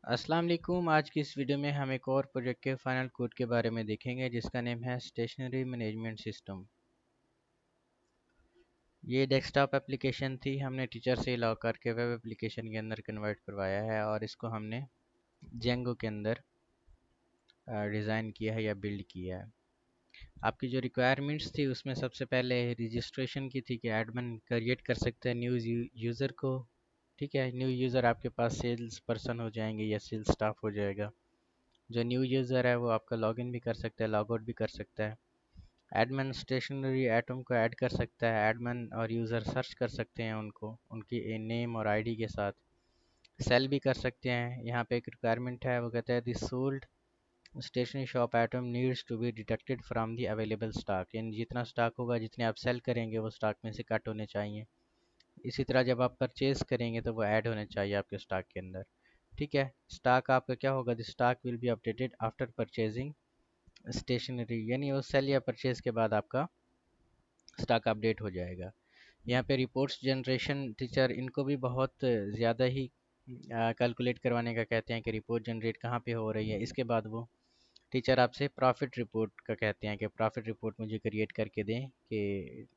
अस्सलाम वालेकुम। आज की इस वीडियो में हम एक और प्रोजेक्ट के फाइनल कोड के बारे में देखेंगे जिसका नेम है स्टेशनरी मैनेजमेंट सिस्टम। ये डेस्कटॉप एप्लीकेशन थी, हमने टीचर से लॉक करके वेब एप्लीकेशन के अंदर कन्वर्ट करवाया है और इसको हमने जेंगो के अंदर डिज़ाइन किया है या बिल्ड किया है। आपकी जो रिक्वायरमेंट्स थी उसमें सबसे पहले रजिस्ट्रेशन की थी कि एडमिन क्रिएट कर सकते हैं न्यू यूज़र को। ठीक है, न्यू यूज़र आपके पास सेल्स पर्सन हो जाएंगे या सेल्स स्टाफ हो जाएगा। जो न्यू यूज़र है वो आपका लॉगिन भी कर सकता है, लॉग आउट भी कर सकता है। एडमिन स्टेशनरी आइटम को ऐड कर सकता है, एडमिन और यूज़र सर्च कर सकते हैं उनको उनकी नेम और आईडी के साथ। सेल भी कर सकते हैं। यहाँ पे एक रिक्वायरमेंट है, वो कहता है this sold stationery shop item needs to be deducted from the available stock, यानी जितना स्टॉक होगा, जितने आप सेल करेंगे वो स्टॉक में से कट होने चाहिए। इसी तरह जब आप परचेज करेंगे तो वो ऐड होने चाहिए आपके स्टॉक के अंदर। ठीक है, स्टॉक आपका क्या होगा, the stock will be updated after purchasing stationery, यानी वो सेल या परचेज के बाद आपका स्टॉक अपडेट हो जाएगा। यहाँ पे रिपोर्ट्स जनरेशन टीचर इनको भी बहुत ज़्यादा ही कैलकुलेट करवाने का कहते हैं कि रिपोर्ट जनरेट कहाँ पे हो रही है। इसके बाद वो टीचर आपसे प्रॉफिट रिपोर्ट का कहते हैं कि प्रॉफिट रिपोर्ट मुझे क्रिएट करके दें कि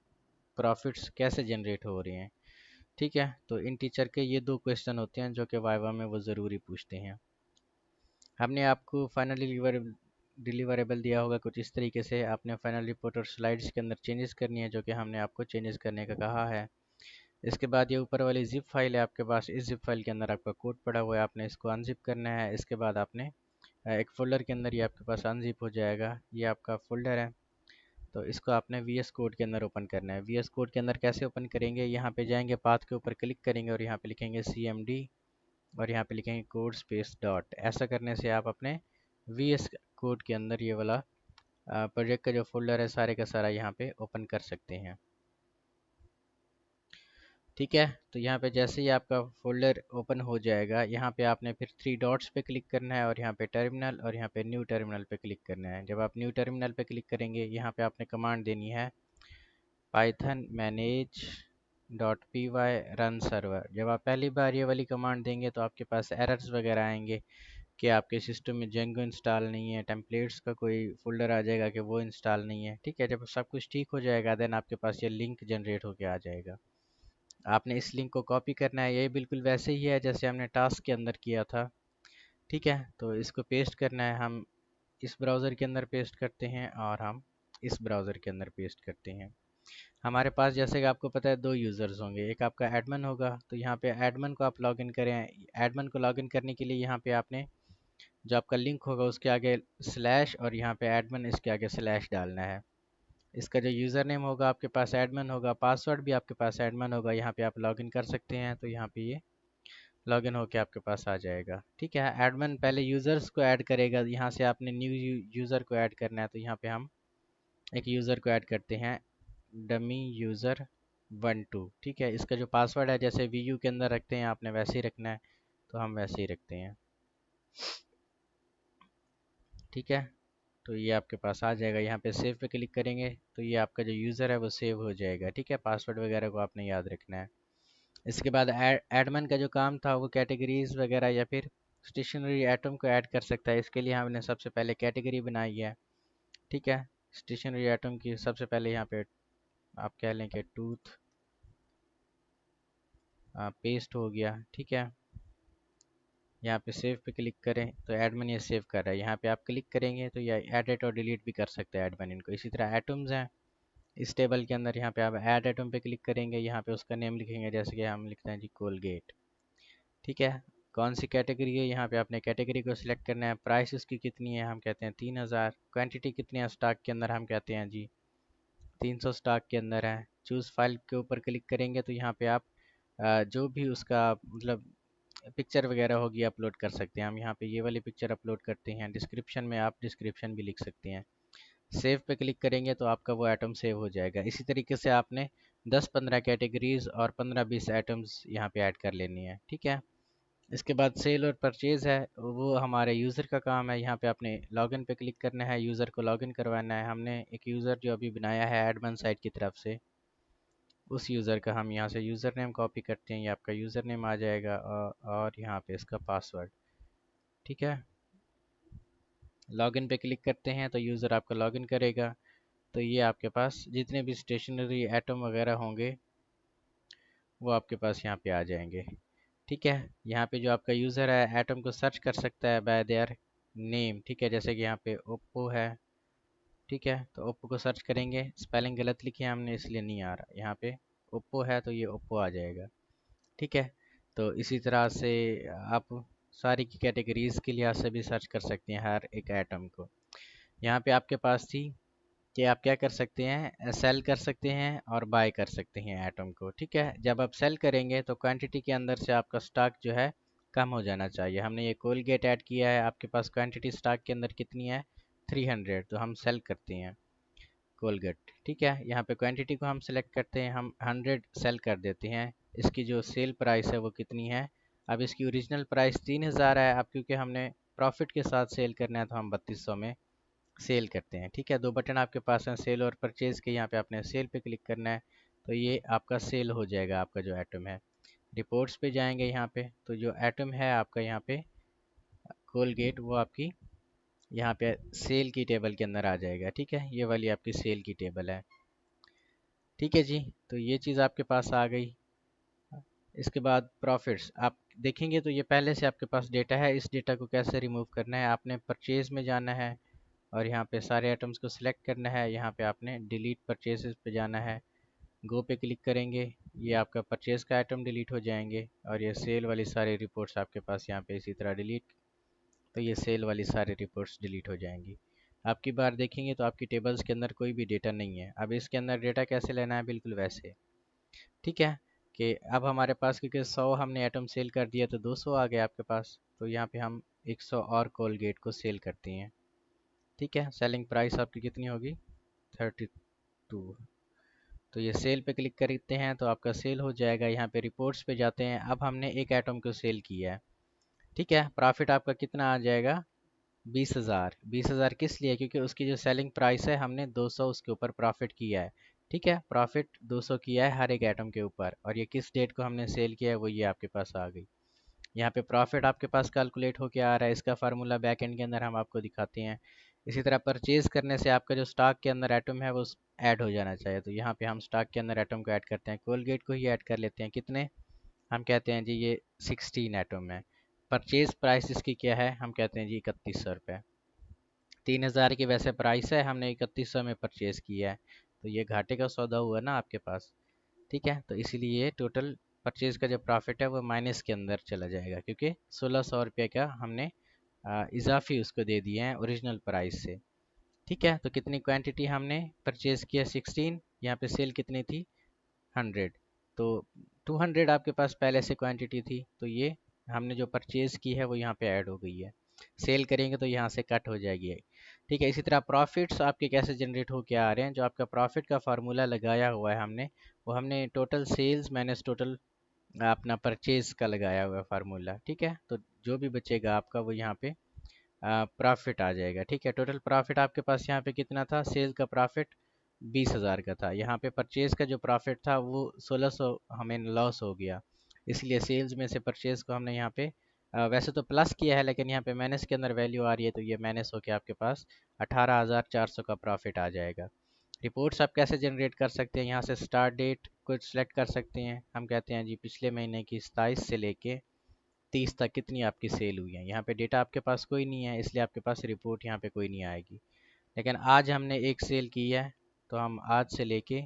प्रॉफिट्स कैसे जनरेट हो रहे हैं। ठीक है, तो इन टीचर के ये दो क्वेश्चन होते हैं जो कि वाइवा में वो ज़रूरी पूछते हैं। हमने आपको फाइनली डिलीवरेबल दिया होगा कुछ इस तरीके से। आपने फाइनल रिपोर्ट और स्लाइड्स के अंदर चेंजेस करनी है जो कि हमने आपको चेंजेस करने का कहा है। इसके बाद ये ऊपर वाली जिप फाइल है आपके पास, इस जिप फाइल के अंदर आपका कोड पड़ा हुआ है, आपने इसको अनजिप करना है। इसके बाद आपने एक फ़ोल्डर के अंदर ये आपके पास अनजिप हो जाएगा, ये आपका फ़ोल्डर है। तो इसको आपने वी एस कोड के अंदर ओपन करना है। वी एस कोड के अंदर कैसे ओपन करेंगे, यहाँ पे जाएंगे, पाथ के ऊपर क्लिक करेंगे और यहाँ पे लिखेंगे CMD और यहाँ पे लिखेंगे कोड स्पेस डॉट। ऐसा करने से आप अपने वी एस कोड के अंदर ये वाला प्रोजेक्ट का जो फोल्डर है सारे का सारा यहाँ पे ओपन कर सकते हैं। ठीक है, तो यहाँ पे जैसे ही आपका फोल्डर ओपन हो जाएगा, यहाँ पे आपने फिर थ्री डॉट्स पे क्लिक करना है और यहाँ पे टर्मिनल और यहाँ पे न्यू टर्मिनल पे क्लिक करना है। जब आप न्यू टर्मिनल पे क्लिक करेंगे, यहाँ पे आपने कमांड देनी है Python manage .py run server. जब आप पहली बार ये वाली कमांड देंगे तो आपके पास एरर्स वगैरह आएंगे कि आपके सिस्टम में जेंगो इंस्टॉल नहीं है, टेम्पलेट्स का कोई फोल्डर आ जाएगा कि वो इंस्टॉल नहीं है। ठीक है, जब सब कुछ ठीक हो जाएगा देन आपके पास ये लिंक जनरेट होके आ जाएगा। आपने इस लिंक को कॉपी करना है, ये बिल्कुल वैसे ही है जैसे हमने टास्क के अंदर किया था। ठीक है, तो इसको पेस्ट करना है, हम इस ब्राउज़र के अंदर पेस्ट करते हैं और हम इस ब्राउज़र के अंदर पेस्ट करते हैं। हमारे पास जैसे कि आपको पता है दो यूज़र्स होंगे, एक आपका एडमिन होगा, तो यहाँ पे एडमिन को आप लॉगिन करें। एडमिन को लॉगिन करने के लिए यहाँ पे आपने जो आपका लिंक होगा उसके आगे स्लैश और यहाँ पे एडमिन इसके आगे स्लैश डालना है। इसका जो यूज़र नेम होगा आपके पास एडमिन होगा, पासवर्ड भी आपके पास एडमिन होगा। यहाँ पे आप लॉगिन कर सकते हैं, तो यहाँ पे ये लॉगिन होके आपके पास आ जाएगा। ठीक है, एडमिन पहले यूज़र्स को ऐड करेगा, यहाँ से आपने न्यू यूज़र को ऐड करना है। तो यहाँ पे हम एक यूज़र को ऐड करते हैं, डमी यूज़र 12। ठीक है, इसका जो पासवर्ड है जैसे VU के अंदर रखते हैं आपने वैसे ही रखना है, तो हम वैसे ही रखते हैं। ठीक है, तो ये आपके पास आ जाएगा। यहाँ पे सेव पे क्लिक करेंगे तो ये आपका जो यूज़र है वो सेव हो जाएगा। ठीक है, पासवर्ड वगैरह को आपने याद रखना है। इसके बाद एडमिन का जो काम था वो कैटेगरीज वगैरह या फिर स्टेशनरी आइटम को ऐड कर सकता है। इसके लिए हमने सबसे पहले कैटेगरी बनाई है। ठीक है, स्टेशनरी आइटम की सबसे पहले यहाँ पे आप कह लें कि टूथ पेस्ट हो गया। ठीक है, यहाँ पे सेव पे क्लिक करें तो एडमिन ये सेव कर रहा है। यहाँ पे आप क्लिक करेंगे तो ये एडिट और डिलीट भी कर सकते हैं एडमिन इनको। इसी तरह एटम्स हैं इस टेबल के अंदर, यहाँ पे आप ऐड एटम पे क्लिक करेंगे, यहाँ पे उसका नेम लिखेंगे, जैसे कि हम लिखते हैं जी कोलगेट। ठीक है, कौन सी कैटेगरी है, यहाँ पे आपने कैटेगरी को सिलेक्ट करना है। प्राइस उसकी कितनी है, हम कहते हैं 3000। क्वांटिटी कितनी है स्टॉक के अंदर, हम कहते हैं जी 300 स्टॉक के अंदर है। चूज़ फाइल के ऊपर क्लिक करेंगे तो यहाँ पे आप जो भी उसका मतलब पिक्चर वगैरह होगी अपलोड कर सकते हैं। हम यहाँ पे ये वाली पिक्चर अपलोड करते हैं। डिस्क्रिप्शन में आप डिस्क्रिप्शन भी लिख सकते हैं। सेव पे क्लिक करेंगे तो आपका वो आइटम सेव हो जाएगा। इसी तरीके से आपने 10-15 कैटेगरीज और 15-20 आइटम्स यहाँ पे ऐड कर लेनी है। ठीक है, इसके बाद सेल और परचेज़ है, वो हमारे यूज़र का काम है। यहाँ पे आपने लॉगिन पे क्लिक करना है, यूज़र को लॉगिन करवाना है। हमने एक यूज़र जो अभी बनाया है एडमिन साइट की तरफ से, उस यूज़र का हम यहाँ से यूज़र नेम कॉपी करते हैं, ये आपका यूज़र नेम आ जाएगा और यहाँ पे इसका पासवर्ड। ठीक है, लॉगिन पे क्लिक करते हैं तो यूज़र आपका लॉगिन करेगा। तो ये आपके पास जितने भी स्टेशनरी एटम वगैरह होंगे वो आपके पास यहाँ पे आ जाएंगे। ठीक है, यहाँ पे जो आपका यूज़र है एटम को सर्च कर सकता है बाय देयर नेम। ठीक है, जैसे कि यहाँ पे ओप्पो है। ठीक है, तो ओप्पो को सर्च करेंगे, स्पेलिंग गलत लिखी है हमने इसलिए नहीं आ रहा। यहाँ पे ओप्पो है तो ये ओप्पो आ जाएगा। ठीक है, तो इसी तरह से आप सारी की कैटेगरीज के लिहाज से भी सर्च कर सकते हैं हर एक आइटम को। यहाँ पे आपके पास थी कि आप क्या कर सकते हैं, सेल कर सकते हैं और बाय कर सकते हैं आइटम को। ठीक है, जब आप सेल करेंगे तो क्वांटिटी के अंदर से आपका स्टॉक जो है कम हो जाना चाहिए। हमने ये कोलगेट ऐड किया है, आपके पास क्वांटिटी स्टॉक के अंदर कितनी है, 300, तो हम सेल करते हैं कोलगेट। ठीक है, यहाँ पे क्वांटिटी को हम सेलेक्ट करते हैं, हम 100 सेल कर देते हैं। इसकी जो सेल प्राइस है वो कितनी है, अब इसकी ओरिजिनल प्राइस 3000 है। अब क्योंकि हमने प्रॉफिट के साथ सेल करना है तो हम 3200 में सेल करते हैं। ठीक है, दो बटन आपके पास हैं, सेल और परचेज़ के। यहाँ पे आपने सेल पे क्लिक करना है तो ये आपका सेल हो जाएगा आपका जो आइटम है। रिपोर्ट्स पे जाएंगे, यहाँ पे तो जो आइटम है आपका यहाँ पे कोलगेट वो आपकी यहाँ पे सेल की टेबल के अंदर आ जाएगा। ठीक है, ये वाली आपकी सेल की टेबल है। ठीक है जी, तो ये चीज़ आपके पास आ गई। इसके बाद प्रॉफिट्स आप देखेंगे तो ये पहले से आपके पास डेटा है। इस डेटा को कैसे रिमूव करना है, आपने परचेज़ में जाना है और यहाँ पे सारे आइटम्स को सिलेक्ट करना है। यहाँ पे आपने डिलीट परचेसेस पे जाना है, गो पे क्लिक करेंगे, ये आपका परचेज़ का आइटम डिलीट हो जाएंगे और ये सेल वाली सारी रिपोर्ट्स आपके पास यहाँ पे इसी तरह डिलीट, तो ये सेल वाली सारी रिपोर्ट्स डिलीट हो जाएंगी। आपकी बार देखेंगे तो आपकी टेबल्स के अंदर कोई भी डेटा नहीं है। अब इसके अंदर डेटा कैसे लेना है, बिल्कुल वैसे। ठीक है, कि अब हमारे पास क्योंकि 100 हमने आइटम सेल कर दिया तो 200 आ गए आपके पास, तो यहाँ पे हम 100 और कोलगेट को सेल करते हैं। ठीक है, सेलिंग प्राइस आपकी कितनी होगी, 32। तो ये सेल पे क्लिक करते हैं तो आपका सेल हो जाएगा। यहाँ पे रिपोर्ट्स पे जाते हैं, अब हमने एक आइटम को सेल किया है। ठीक है, प्रॉफिट आपका कितना आ जाएगा, 20,000। 20,000 किस लिए, क्योंकि उसकी जो सेलिंग प्राइस है हमने 200 उसके ऊपर प्रॉफिट किया है। ठीक है, प्रॉफिट 200 किया है हर एक आइटम के ऊपर, और ये किस डेट को हमने सेल किया है वो ये आपके पास आ गई। यहाँ पे प्रॉफिट आपके पास कैलकुलेट होके आ रहा है, इसका फार्मूला बैक एंड के अंदर हम आपको दिखाते हैं। इसी तरह परचेज करने से आपका जो स्टॉक के अंदर आइटम है वो ऐड हो जाना चाहिए, तो यहाँ पे हम स्टॉक के अंदर आइटम को ऐड करते हैं, कोलगेट को ही ऐड कर लेते हैं। कितने, हम कहते हैं जी ये 16 आइटम है। परचेज प्राइस इसकी क्या है, हम कहते हैं जी 3100 रुपये। 3000 की वैसे प्राइस है, हमने 3100 में परचेज किया है, तो ये घाटे का सौदा हुआ ना आपके पास। ठीक है, तो इसीलिए टोटल परचेज का जो प्रॉफिट है वो माइनस के अंदर चला जाएगा, क्योंकि 1600 रुपये का हमने इजाफी उसको दे दिए हैं ओरिजिनल प्राइस से। ठीक है, तो कितनी क्वांटिटी हमने परचेज किया, 16। यहाँ पे सेल कितनी थी, 100। तो 200 आपके पास पहले से क्वांटिटी थी, तो ये हमने जो परचेज की है वो यहाँ पे ऐड हो गई है। सेल करेंगे तो यहाँ से कट हो जाएगी। ठीक है, इसी तरह प्रॉफिट्स आपके कैसे जनरेट हो के आ रहे हैं, जो आपका प्रॉफिट का फार्मूला लगाया हुआ है हमने, वो हमने टोटल सेल्स माइनस टोटल अपना परचेज का लगाया हुआ है फार्मूला। ठीक है, तो जो भी बचेगा आपका वो यहाँ पे प्रॉफिट आ जाएगा। ठीक है, टोटल प्रॉफिट आपके पास यहाँ पे कितना था, सेल का प्रॉफिट 20,000 का था। यहाँ पे परचेज का जो प्रॉफिट था वो 1600 हमें लॉस हो गया, इसलिए सेल्स में से परचेज को हमने यहाँ पे वैसे तो प्लस किया है, लेकिन यहाँ पे माइनस के अंदर वैल्यू आ रही है, तो ये माइनस होकर आपके पास 18,400 का प्रॉफिट आ जाएगा। रिपोर्ट्स आप कैसे जनरेट कर सकते हैं, यहाँ से स्टार्ट डेट को सिलेक्ट कर सकते हैं। हम कहते हैं जी पिछले महीने की 27 से लेके 30 तक कितनी आपकी सेल हुई है। यहाँ पे डेटा आपके पास कोई नहीं है, इसलिए आपके पास रिपोर्ट यहाँ पे कोई नहीं आएगी। लेकिन आज हमने एक सेल की है, तो हम आज से लेके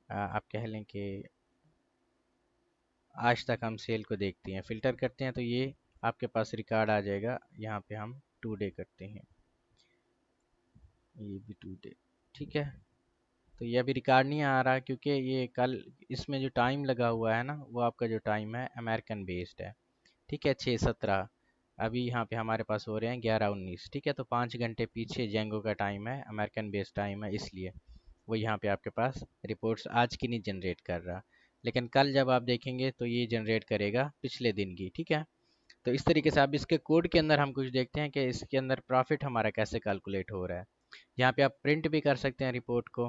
आप कह लें कि आज तक हम सेल को देखते हैं, फ़िल्टर करते हैं, तो ये आपके पास रिकॉर्ड आ जाएगा। यहाँ पे हम टुडे करते हैं, ये भी टुडे। ठीक है, तो ये अभी रिकॉर्ड नहीं आ रहा क्योंकि ये कल इसमें जो टाइम लगा हुआ है ना, वो आपका जो टाइम है अमेरिकन बेस्ड है। ठीक है, 6:17 अभी यहाँ पे हमारे पास हो रहे हैं, 11:19। ठीक है, तो 5 घंटे पीछे जेंगो का टाइम है, अमेरिकन बेस्ड टाइम है, इसलिए वो यहाँ पे आपके पास रिपोर्ट्स आज की नहीं जनरेट कर रहा। लेकिन कल जब आप देखेंगे तो ये जनरेट करेगा पिछले दिन की। ठीक है, तो इस तरीके से आप इसके कोड के अंदर हम कुछ देखते हैं कि इसके अंदर प्रॉफिट हमारा कैसे कैलकुलेट हो रहा है। यहाँ पे आप प्रिंट भी कर सकते हैं रिपोर्ट को।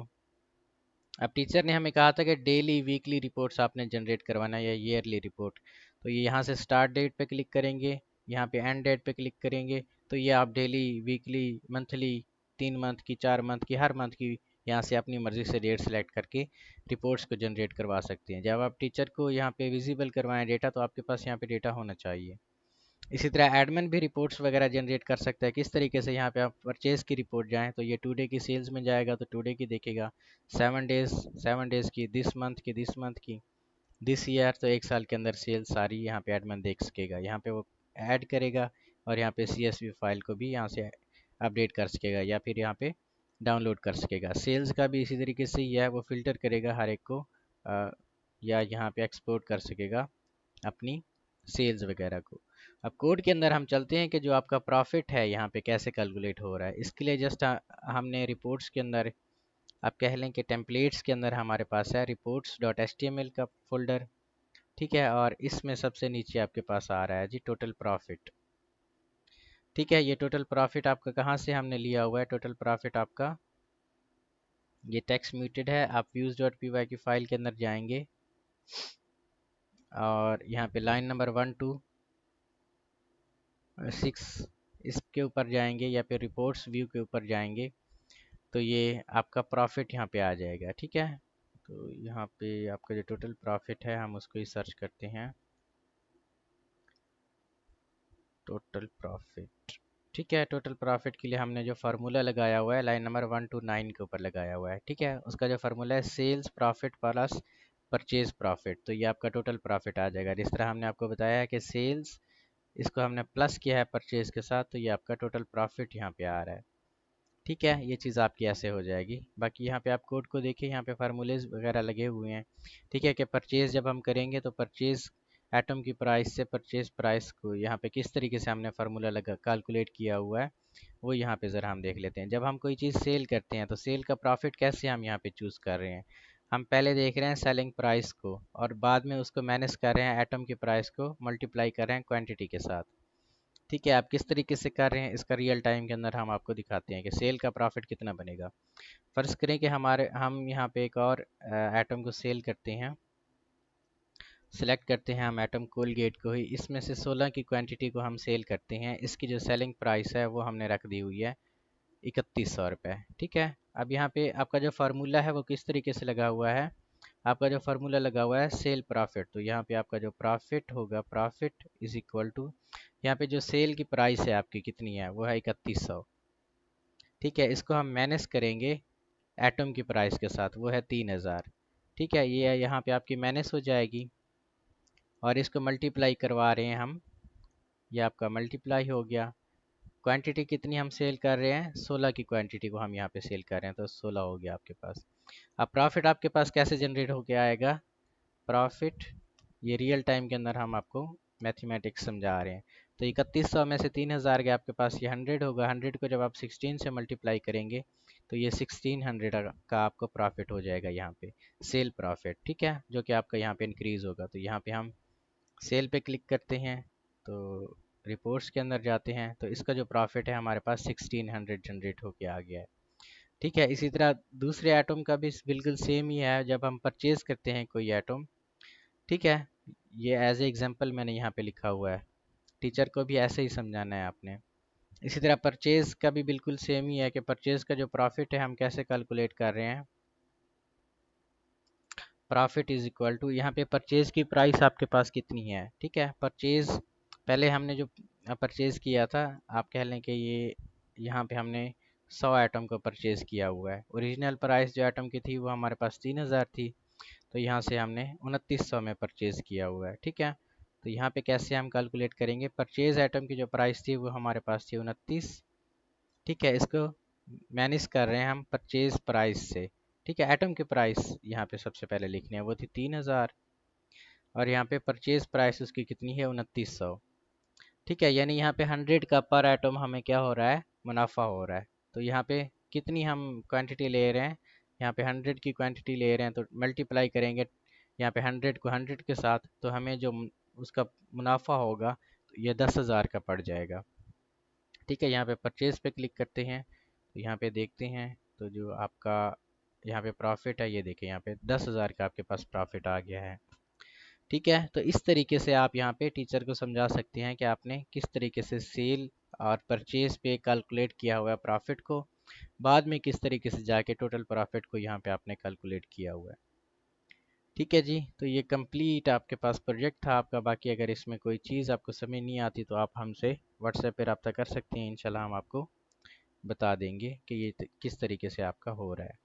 अब टीचर ने हमें कहा था कि डेली वीकली रिपोर्ट्स आपने जनरेट करवाना है या ईयरली रिपोर्ट, तो ये यहाँ से स्टार्ट डेट पे क्लिक करेंगे, यहाँ पे एंड डेट पे क्लिक करेंगे तो ये आप डेली, वीकली, मंथली, 3 मंथ की, 4 मंथ की, हर मंथ की यहाँ से अपनी मर्ज़ी से डेट सेलेक्ट करके रिपोर्ट्स को जनरेट करवा सकते हैं। जब आप टीचर को यहाँ पे विजिबल करवाएं डेटा, तो आपके पास यहाँ पे डेटा होना चाहिए। इसी तरह एडमिन भी रिपोर्ट्स वगैरह जनरेट कर सकता है। किस तरीके से, यहाँ पे आप परचेज की रिपोर्ट जाएं तो ये टुडे की सेल्स में जाएगा तो टुडे की देखेगा, 7 डेज़ की, दिस मंथ की, दिस ईयर, तो 1 साल के अंदर सेल्स सारी यहाँ पे एडमिन देख सकेगा। यहाँ पे वो ऐड करेगा और यहाँ पे CSV फाइल को भी यहाँ से अपडेट कर सकेगा या फिर यहाँ पे डाउनलोड कर सकेगा। सेल्स का भी इसी तरीके से ही है, वो फिल्टर करेगा हर एक को, या यहाँ पे एक्सपोर्ट कर सकेगा अपनी सेल्स वगैरह को। अब कोड के अंदर हम चलते हैं कि जो आपका प्रॉफिट है यहाँ पे कैसे कैलकुलेट हो रहा है। इसके लिए जस्ट हमने रिपोर्ट्स के अंदर, आप कह लें कि टेम्पलेट्स के अंदर हमारे पास है reports.html का फोल्डर, ठीक है। और इसमें सबसे नीचे आपके पास आ रहा है जी टोटल प्रॉफिट, ठीक है। ये टोटल प्रॉफिट आपका कहाँ से हमने लिया हुआ है? टोटल प्रॉफिट आपका, ये टेक्स्ट म्यूटेड है। आप views.py की फाइल के अंदर जाएंगे और यहाँ पे लाइन नंबर 1 to 6 इसके ऊपर जाएंगे या फिर रिपोर्ट्स व्यू के ऊपर जाएंगे तो ये आपका प्रॉफिट यहाँ पे आ जाएगा, ठीक है। तो यहाँ पे आपका जो टोटल प्रॉफिट है हम उसको ही सर्च करते हैं, टोटल प्रॉफिट, ठीक है। टोटल प्रॉफिट के लिए हमने जो फार्मूला लगाया हुआ है लाइन नंबर 1 to 9 के ऊपर लगाया हुआ है, ठीक है। उसका जो फार्मूला है sales profit plus purchase profit, तो ये आपका टोटल प्रॉफिट आ जाएगा। जिस तरह हमने आपको बताया है कि सेल्स, इसको हमने प्लस किया है परचेज के साथ, तो ये आपका टोटल प्रॉफिट यहाँ पे आ रहा है, ठीक है। ये चीज़ आपकी ऐसे हो जाएगी। बाकी यहाँ पे आप कोड को देखिए, यहाँ पे फार्मूलेज वगैरह लगे हुए हैं, ठीक है। कि परचेज़ जब हम करेंगे तो परचेज़ एटम की प्राइस से परचेज़ प्राइस को यहाँ पे किस तरीके से हमने फार्मूला लगा कैलकुलेट किया हुआ है, वो यहाँ पे ज़रा हम देख लेते हैं। जब हम कोई चीज़ सेल करते हैं तो सेल का प्रॉफिट कैसे हम यहाँ पे चूज़ कर रहे हैं? हम पहले देख रहे हैं सेलिंग प्राइस को और बाद में उसको मैनेज कर रहे हैं एटम की प्राइस को मल्टीप्लाई कर रहे हैं क्वांटिटी के साथ, ठीक है। आप किस तरीके से कर रहे हैं इसका रियल टाइम के अंदर हम आपको दिखाते हैं कि सेल का प्रॉफिट कितना बनेगा। फ़र्ज़ करें कि हम यहाँ पे एक और एटम को सेल करते हैं, सिलेक्ट करते हैं हम एटम कोलगेट को ही, इसमें से 16 की क्वांटिटी को हम सेल करते हैं। इसकी जो सेलिंग प्राइस है वो हमने रख दी हुई है 3100 रुपये, ठीक है। अब यहाँ पे आपका जो फार्मूला है वो किस तरीके से लगा हुआ है? आपका जो फार्मूला लगा हुआ है सेल प्रॉफिट, तो यहाँ पे आपका जो प्रॉफिट होगा, प्रॉफिट इज इक्वल टू, यहाँ पे जो सेल की प्राइस है आपकी कितनी है, वो है 3100, ठीक है। इसको हम मैनेज करेंगे एटम की प्राइस के साथ, वो है 3000, ठीक है। ये यहाँ पे आपकी मैनेज हो जाएगी और इसको मल्टीप्लाई करवा रहे हैं हम, ये आपका मल्टीप्लाई हो गया। क्वांटिटी कितनी हम सेल कर रहे हैं? 16 की क्वांटिटी को हम यहाँ पे सेल कर रहे हैं, तो 16 हो गया आपके पास। अब प्रॉफिट आपके पास कैसे जनरेट होके आएगा? प्रॉफिट, ये रियल टाइम के अंदर हम आपको मैथमेटिक्स समझा रहे हैं। तो 3100 में से 3000 के आपके पास ये 100 होगा, 100 को जब आप 16 से मल्टीप्लाई करेंगे तो ये 1600 का आपको प्रॉफिट हो जाएगा यहाँ पे, सेल प्रॉफिट, ठीक है। जो कि आपका यहाँ पे इंक्रीज़ होगा। तो यहाँ पे हम सेल पे क्लिक करते हैं तो रिपोर्ट्स के अंदर जाते हैं तो इसका जो प्रॉफिट है हमारे पास 1600 जनरेट होके आ गया है, ठीक है। इसी तरह दूसरे आइटम का भी बिल्कुल सेम ही है। जब हम परचेज़ करते हैं कोई आइटम, ठीक है, ये एज ए एग्जांपल मैंने यहाँ पे लिखा हुआ है, टीचर को भी ऐसे ही समझाना है आपने। इसी तरह परचेज़ का भी बिल्कुल सेम ही है कि परचेज़ का जो प्रॉफिट है हम कैसे कैलकुलेट कर रहे हैं? प्रॉफिट इज इक्वल टू, यहाँ पे परचेज़ की प्राइस आपके पास कितनी है, ठीक है। परचेज़ पहले हमने जो परचेज़ किया था, आप कह लें कि ये यहाँ पे हमने 100 आइटम को परचेज़ किया हुआ है। ओरिजिनल प्राइस जो आइटम की थी वो हमारे पास 3000 थी, तो यहाँ से हमने 2900 में परचेज़ किया हुआ है, ठीक है। तो यहाँ पे कैसे हम कैलकुलेट करेंगे? परचेज़ आइटम की जो प्राइस थी वो हमारे पास थी 29, ठीक है। इसको मैनेज कर रहे हैं हम परचेज़ प्राइस से, ठीक है। आइटम की प्राइस यहाँ पे सबसे पहले लिखनी है, वो थी 3000 और यहाँ पे परचेज़ प्राइस उसकी कितनी है? 2900, ठीक है। यानी यहाँ पे 100 का पर आइटम हमें क्या हो रहा है? मुनाफा हो रहा है। तो यहाँ पे कितनी हम क्वांटिटी ले रहे हैं? यहाँ पे 100 की क्वांटिटी ले रहे हैं तो मल्टीप्लाई करेंगे यहाँ पे 100 को 100 के साथ, तो हमें जो उसका मुनाफा होगा तो ये 10,000 का पड़ जाएगा, ठीक है। यहाँ पे परचेज़ पे क्लिक करते हैं तो यहाँ पे देखते हैं तो जो आपका यहाँ पे प्रॉफिट है, ये देखें यहाँ पे 10,000 का आपके पास प्रॉफिट आ गया है, ठीक है, तो इस तरीके से आप यहाँ पे टीचर को समझा सकते हैं कि आपने किस तरीके से सेल और परचेज पे कैलकुलेट किया हुआ है प्रॉफिट को, बाद में किस तरीके से जाके टोटल प्रॉफिट को यहाँ पे आपने कैलकुलेट किया हुआ है। ठीक है जी, तो ये कंप्लीट आपके पास प्रोजेक्ट था आपका। बाकी अगर इसमें कोई चीज़ आपको समझ नहीं आती तो आप हमसे व्हाट्सएप पे रब्ता कर सकते हैं, इंशाल्लाह हम आपको बता देंगे कि ये किस तरीके से आपका हो रहा है।